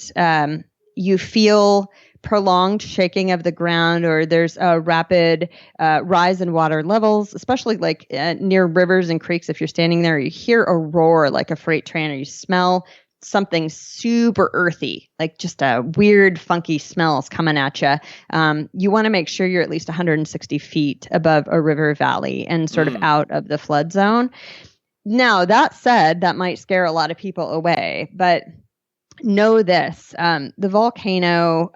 you feel prolonged shaking of the ground, or there's a rapid rise in water levels, especially like near rivers and creeks, if you're standing there, you hear a roar like a freight train, or you smell something super earthy, like just a weird, funky smells coming at you. You want to make sure you're at least 160 feet above a river valley and sort of out of the flood zone. Now, that said, that might scare a lot of people away, but know this, the volcano,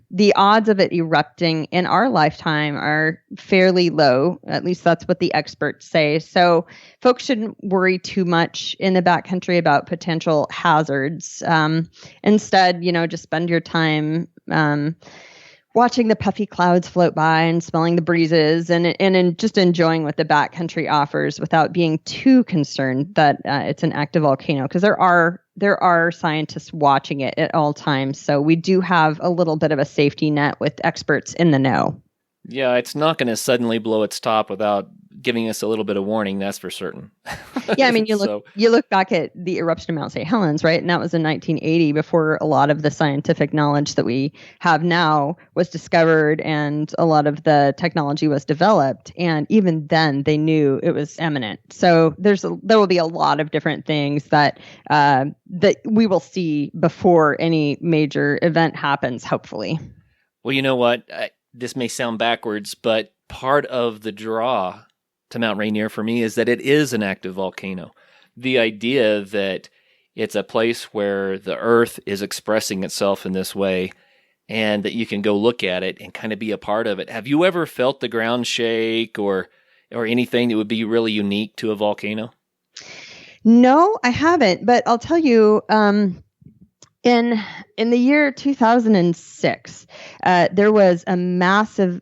the odds of it erupting in our lifetime are fairly low. At least that's what the experts say. So folks shouldn't worry too much in the backcountry about potential hazards. Instead, just spend your time watching the puffy clouds float by and smelling the breezes and just enjoying what the backcountry offers without being too concerned that it's an active volcano, because there are scientists watching it at all times. So we do have a little bit of a safety net with experts in the know. Yeah, it's not going to suddenly blow its top without giving us a little bit of warning, that's for certain. Yeah, I mean, you look back at the eruption of Mount St. Helens, right? And that was in 1980, before a lot of the scientific knowledge that we have now was discovered and a lot of the technology was developed. And even then, they knew it was imminent. So there will be a lot of different things that we will see before any major event happens, hopefully. Well, you know what? This may sound backwards, but part of the draw to Mount Rainier for me is that it is an active volcano. The idea that it's a place where the earth is expressing itself in this way and that you can go look at it and kind of be a part of it. Have you ever felt the ground shake or anything that would be really unique to a volcano? No, I haven't, but I'll tell you, in the year 2006, there was a massive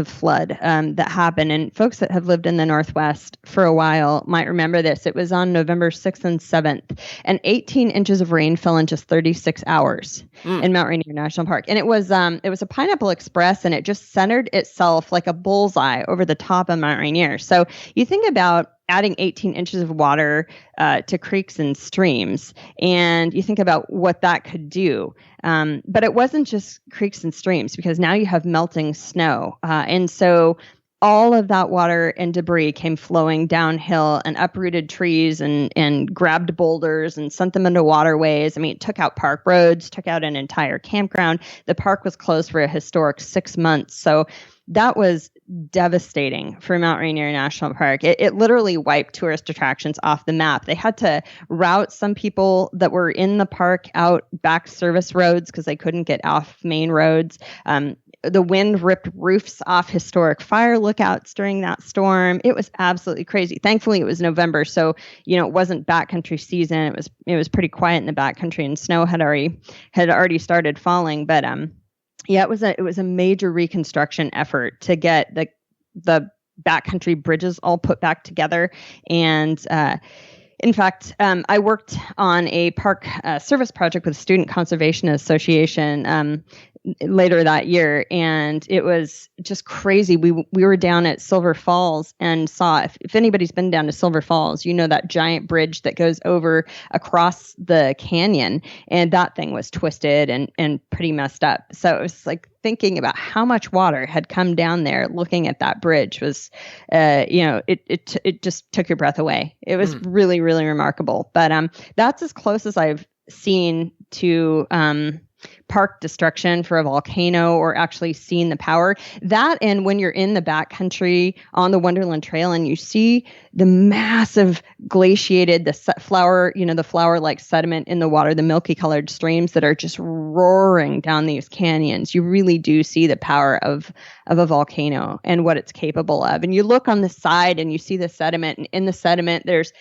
flood that happened. And folks that have lived in the Northwest for a while might remember this. It was on November 6th and 7th, and 18 inches of rain fell in just 36 hours in Mount Rainier National Park. And it was a Pineapple Express, and it just centered itself like a bullseye over the top of Mount Rainier. So you think about adding 18 inches of water to creeks and streams. And you think about what that could do. But it wasn't just creeks and streams, because now you have melting snow. And so all of that water and debris came flowing downhill and uprooted trees and grabbed boulders and sent them into waterways. I mean, it took out park roads, took out an entire campground. The park was closed for a historic 6 months. So that was devastating for Mount Rainier National Park. It literally wiped tourist attractions off the map. They had to route some people that were in the park out back service roads because they couldn't get off main roads. The wind ripped roofs off historic fire lookouts during that storm. It was absolutely crazy. Thankfully, it was November, so it wasn't backcountry season. It was pretty quiet in the backcountry, and snow had already started falling. But yeah, it was a major reconstruction effort to get the backcountry bridges all put back together. And in fact, I worked on a park service project with the Student Conservation Association later that year, and it was just crazy. We were down at Silver Falls and saw, if anybody's been down to Silver Falls, that giant bridge that goes over across the canyon, and that thing was twisted and pretty messed up. So it was like thinking about how much water had come down there. Looking at that bridge was, it just took your breath away. It was really, really remarkable. But that's as close as I've seen to park destruction for a volcano, or actually seen the power. That, and when you're in the backcountry on the Wonderland Trail and you see the massive glaciated, the flour-like sediment in the water, the milky colored streams that are just roaring down these canyons, you really do see the power of a volcano and what it's capable of. And you look on the side and you see the sediment, and in the sediment there's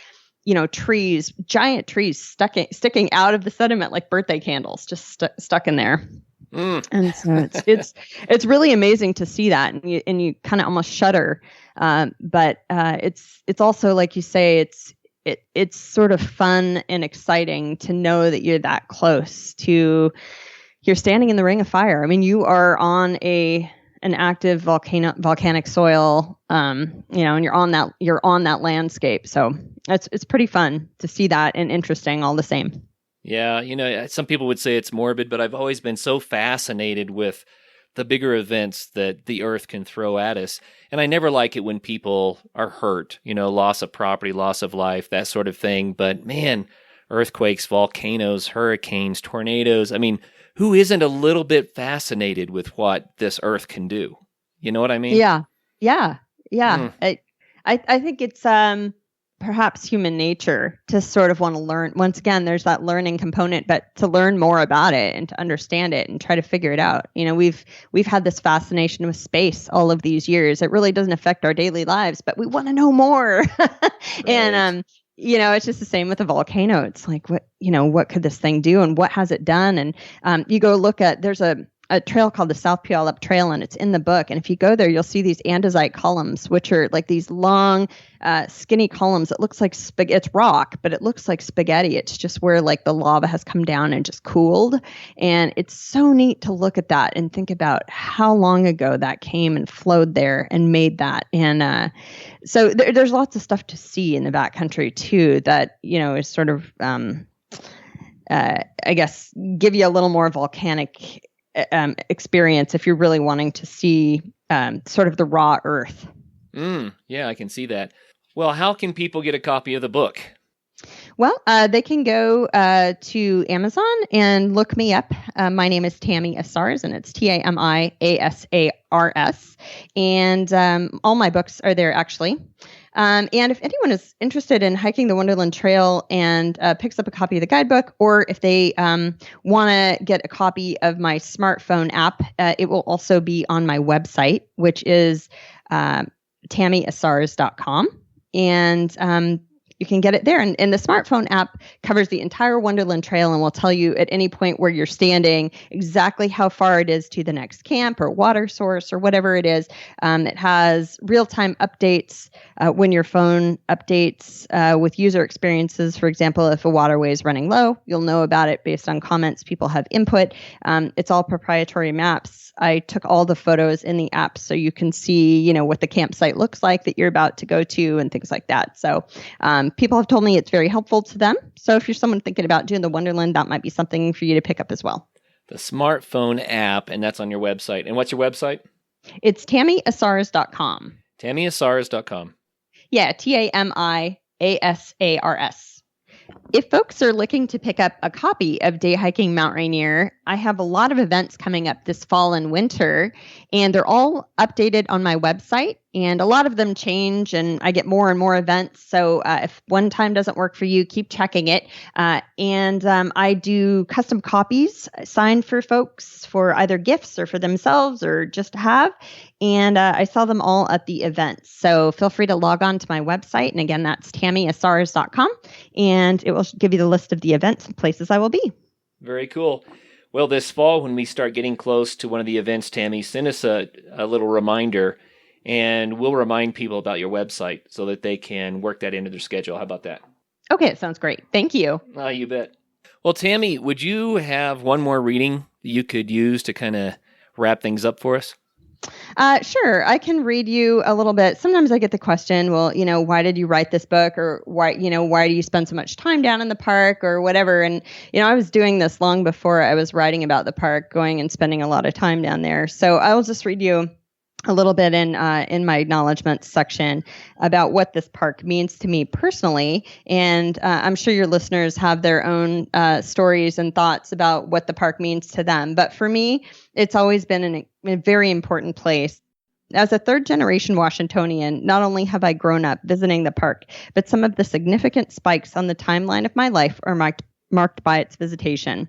trees, giant trees sticking out of the sediment like birthday candles, just stuck in there. And so it's really amazing to see that, and you kind of almost shudder. But it's also, like you say, it's sort of fun and exciting to know that you're that close to. You're standing in the ring of fire. I mean, you are on an active volcanic soil, and you're on that landscape. So it's pretty fun to see that, and interesting all the same. Yeah, some people would say it's morbid, but I've always been so fascinated with the bigger events that the earth can throw at us. And I never like it when people are hurt, loss of property, loss of life, that sort of thing. But man, earthquakes, volcanoes, hurricanes, tornadoes, I mean, who isn't a little bit fascinated with what this earth can do? You know what I mean? Yeah. I think it's perhaps human nature to sort of want to learn. Once again, there's that learning component, but to learn more about it and to understand it and try to figure it out. We've had this fascination with space all of these years. It really doesn't affect our daily lives, but we want to know more. Right. And it's just the same with a volcano. It's like, what could this thing do, and what has it done? And you go look at, there's a trail called the South Puyallup Trail, and it's in the book. And if you go there, you'll see these andesite columns, which are like these long, skinny columns. It looks like it's rock, but it looks like spaghetti. It's just where like the lava has come down and just cooled. And it's so neat to look at that and think about how long ago that came and flowed there and made that. And so there's lots of stuff to see in the backcountry too that, is sort of, I guess, give you a little more volcanic experience if you're really wanting to see sort of the raw earth. Yeah, I can see that. Well, how can people get a copy of the book? Well, they can go to Amazon and look me up. My name is Tami Asars, and it's Tamiasars. And all my books are there, actually. And if anyone is interested in hiking the Wonderland Trail and picks up a copy of the guidebook, or if they want to get a copy of my smartphone app, it will also be on my website, which is tamiasars.com. And you can get it there. And the smartphone app covers the entire Wonderland Trail and will tell you at any point where you're standing exactly how far it is to the next camp or water source or whatever it is. It has real-time updates when your phone updates with user experiences. For example, if a waterway is running low, you'll know about it based on comments people have input. It's all proprietary maps. I took all the photos in the app so you can see, what the campsite looks like that you're about to go to and things like that. So people have told me it's very helpful to them. So if you're someone thinking about doing the Wonderland, that might be something for you to pick up as well. The smartphone app, and that's on your website. And what's your website? It's TamiAsars.com. TamiAsars.com. Yeah, TamiAsars. If folks are looking to pick up a copy of Day Hiking Mount Rainier, I have a lot of events coming up this fall and winter, and they're all updated on my website, and a lot of them change, and I get more and more events. So if one time doesn't work for you, keep checking it. And I do custom copies signed for folks for either gifts or for themselves or just to have. And I sell them all at the events. So feel free to log on to my website. And again, that's TamiAsars.com. And it will give you the list of the events and places I will be. Very cool. Well, this fall, when we start getting close to one of the events, Tami, send us a little reminder, and we'll remind people about your website so that they can work that into their schedule. How about that? Okay, sounds great. Thank you. You bet. Well, Tami, would you have one more reading that you could use to kind of wrap things up for us? Sure. I can read you a little bit. Sometimes I get the question, well, why did you write this book? Or why do you spend so much time down in the park or whatever? And, I was doing this long before I was writing about the park, going and spending a lot of time down there. So I'll just read you a little bit in my acknowledgments section about what this park means to me personally. And I'm sure your listeners have their own stories and thoughts about what the park means to them. But for me, it's always been a very important place. As a third-generation Washingtonian, not only have I grown up visiting the park, but some of the significant spikes on the timeline of my life are marked by its visitation.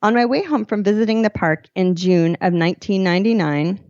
On my way home from visiting the park in June of 1999,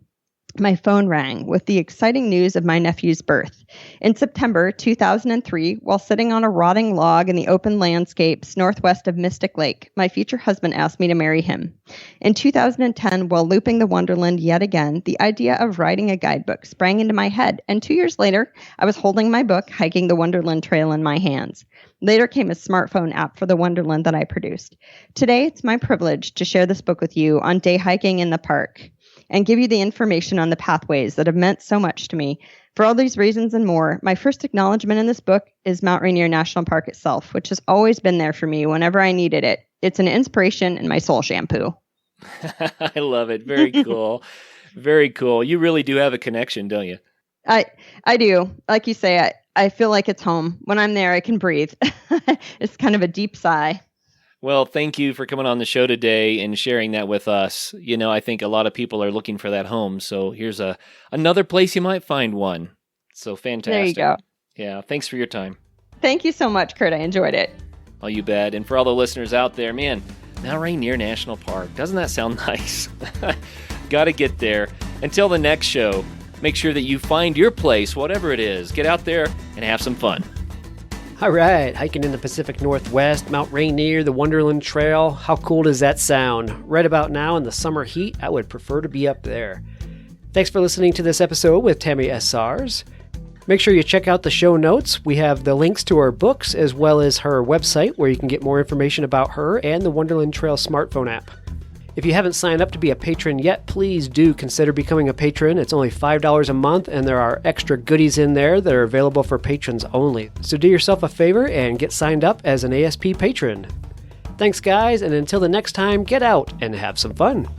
my phone rang with the exciting news of my nephew's birth. In September 2003, while sitting on a rotting log in the open landscapes northwest of Mystic Lake, my future husband asked me to marry him. In 2010, while looping the Wonderland yet again, the idea of writing a guidebook sprang into my head, and 2 years later, I was holding my book, Hiking the Wonderland Trail, in my hands. Later came a smartphone app for the Wonderland that I produced. Today, it's my privilege to share this book with you on day hiking in the park and give you the information on the pathways that have meant so much to me. For all these reasons and more, my first acknowledgement in this book is Mount Rainier National Park itself, which has always been there for me whenever I needed it. It's an inspiration and my soul shampoo. I love it. Very cool. Very cool. You really do have a connection, don't you? I do. Like you say, I feel like it's home. When I'm there, I can breathe. It's kind of a deep sigh. Well, thank you for coming on the show today and sharing that with us. I think a lot of people are looking for that home. So here's another place you might find one. So fantastic. There you go. Yeah. Thanks for your time. Thank you so much, Kurt. I enjoyed it. Oh, you bet. And for all the listeners out there, man, Mount Rainier National Park. Doesn't that sound nice? Got to get there. Until the next show, make sure that you find your place, whatever it is. Get out there and have some fun. All right, hiking in the Pacific Northwest, Mount Rainier, the Wonderland Trail. How cool does that sound? Right about now in the summer heat, I would prefer to be up there. Thanks for listening to this episode with Tami Asars. Make sure you check out the show notes. We have the links to her books as well as her website where you can get more information about her and the Wonderland Trail smartphone app. If you haven't signed up to be a patron yet, please do consider becoming a patron. It's only $5 a month, and there are extra goodies in there that are available for patrons only. So do yourself a favor and get signed up as an ASP patron. Thanks, guys, and until the next time, get out and have some fun.